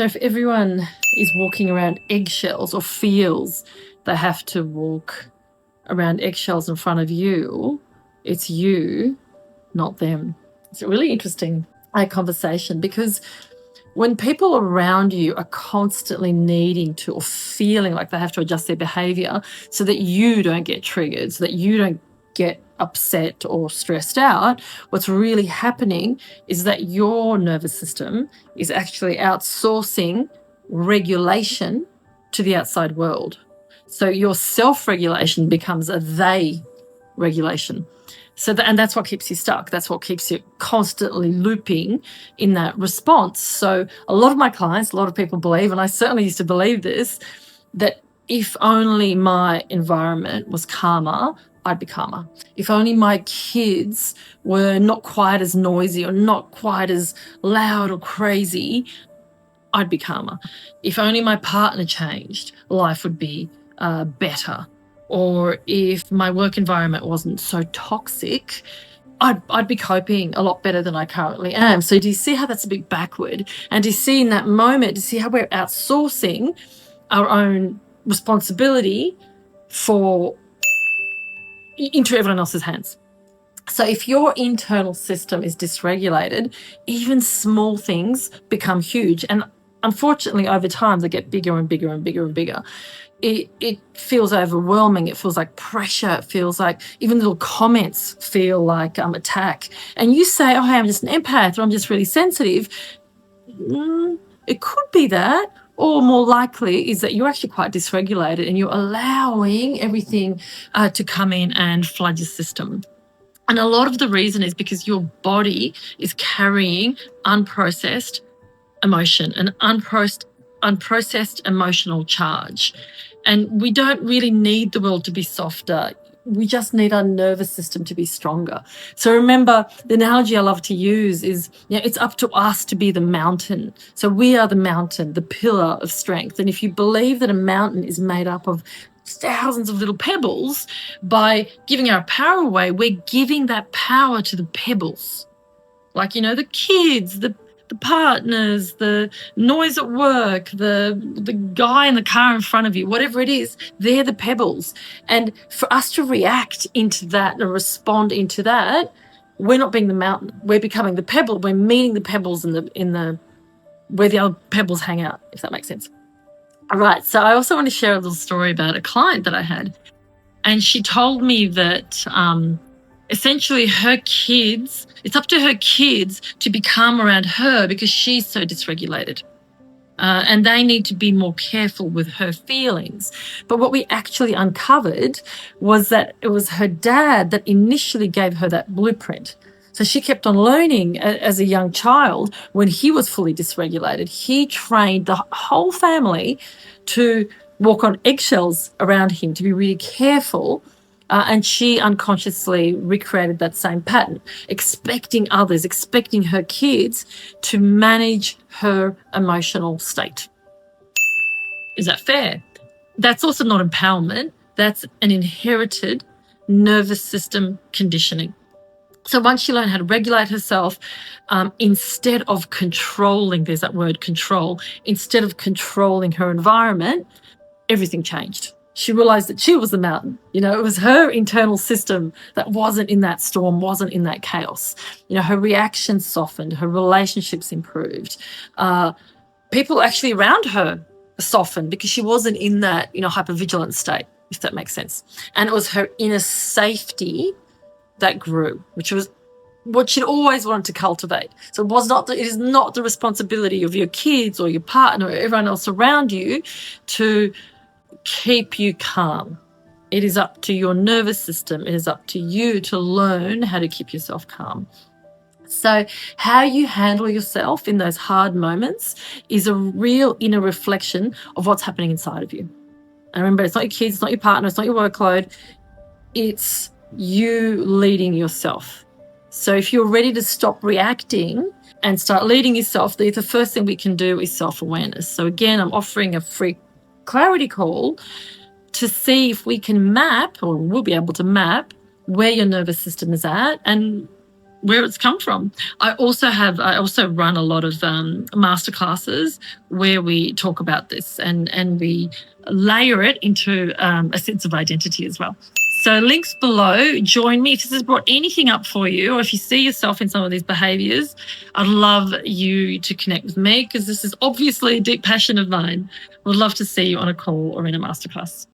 So if everyone is walking around eggshells or feels they have to walk around eggshells in front of you, it's you, not them. It's a really interesting conversation, because when people around you are constantly needing to or feeling like they have to adjust their behavior so that you don't get triggered, so that you don't get upset or stressed out, what's really happening is that your nervous system is actually outsourcing regulation to the outside world. So your self-regulation becomes a they regulation. And that's what keeps you stuck. That's what keeps you constantly looping in that response. So a lot of my clients, a lot of people believe, and I certainly used to believe this, that if only my environment was calmer, I'd be calmer. If only my kids were not quite as noisy or not quite as loud or crazy, I'd be calmer. If only my partner changed, life would be better. Or if my work environment wasn't so toxic, I'd be coping a lot better than I currently am. So do you see how that's a bit backward? And do you see in that moment, do you see how we're outsourcing our own responsibility into everyone else's hands? So if your internal system is dysregulated, even small things become huge. And unfortunately, over time, they get bigger and bigger and bigger and bigger. It feels overwhelming. It feels like pressure. It feels like even little comments feel like attack. And you say, oh, hey, I'm just an empath, or I'm just really sensitive. It could be that. Or more likely is that you're actually quite dysregulated and you're allowing everything to come in and flood your system. And a lot of the reason is because your body is carrying unprocessed emotion, an unprocessed emotional charge. And we don't really need the world to be softer. We just need our nervous system to be stronger. So remember, the analogy I love to use is, it's up to us to be the mountain. So we are the mountain, the pillar of strength. And if you believe that a mountain is made up of thousands of little pebbles, by giving our power away, we're giving that power to the pebbles. Like, the kids, the partners, the noise at work, the guy in the car in front of you, whatever it is, they're the pebbles. And for us to react into that and respond into that, we're not being the mountain. We're becoming the pebble. We're meeting the pebbles in the where the other pebbles hang out, if that makes sense. All right. So I also want to share a little story about a client that I had. And she told me that essentially it's up to her kids to be calm around her because she's so dysregulated. And they need to be more careful with her feelings. But what we actually uncovered was that it was her dad that initially gave her that blueprint. So she kept on learning as a young child. When he was fully dysregulated, he trained the whole family to walk on eggshells around him, to be really careful. And she unconsciously recreated that same pattern, expecting her kids to manage her emotional state. Is that fair? That's also not empowerment. That's an inherited nervous system conditioning. So once she learned how to regulate herself, instead of controlling, there's that word control, instead of controlling her environment, everything changed. She realized that she was the mountain. It was her internal system that wasn't in that storm, wasn't in that chaos. Her reactions softened, her relationships improved. People actually around her softened because she wasn't in that, hypervigilant state, if that makes sense. And it was her inner safety that grew, which was what she'd always wanted to cultivate. So it is not the responsibility of your kids or your partner or everyone else around you to keep you calm. It is up to your nervous system. It is up to you to learn how to keep yourself calm. So how you handle yourself in those hard moments is a real inner reflection of what's happening inside of you. And remember, it's not your kids, it's not your partner, it's not your workload. It's you leading yourself. So if you're ready to stop reacting and start leading yourself, the first thing we can do is self-awareness. So again, I'm offering a free clarity call to see if we can map, or we'll be able to map, where your nervous system is at and where it's come from. I also run a lot of masterclasses where we talk about this, and we layer it into a sense of identity as well. So links below. Join me if this has brought anything up for you, or if you see yourself in some of these behaviours. I'd love you to connect with me, because this is obviously a deep passion of mine. Would love to see you on a call or in a masterclass.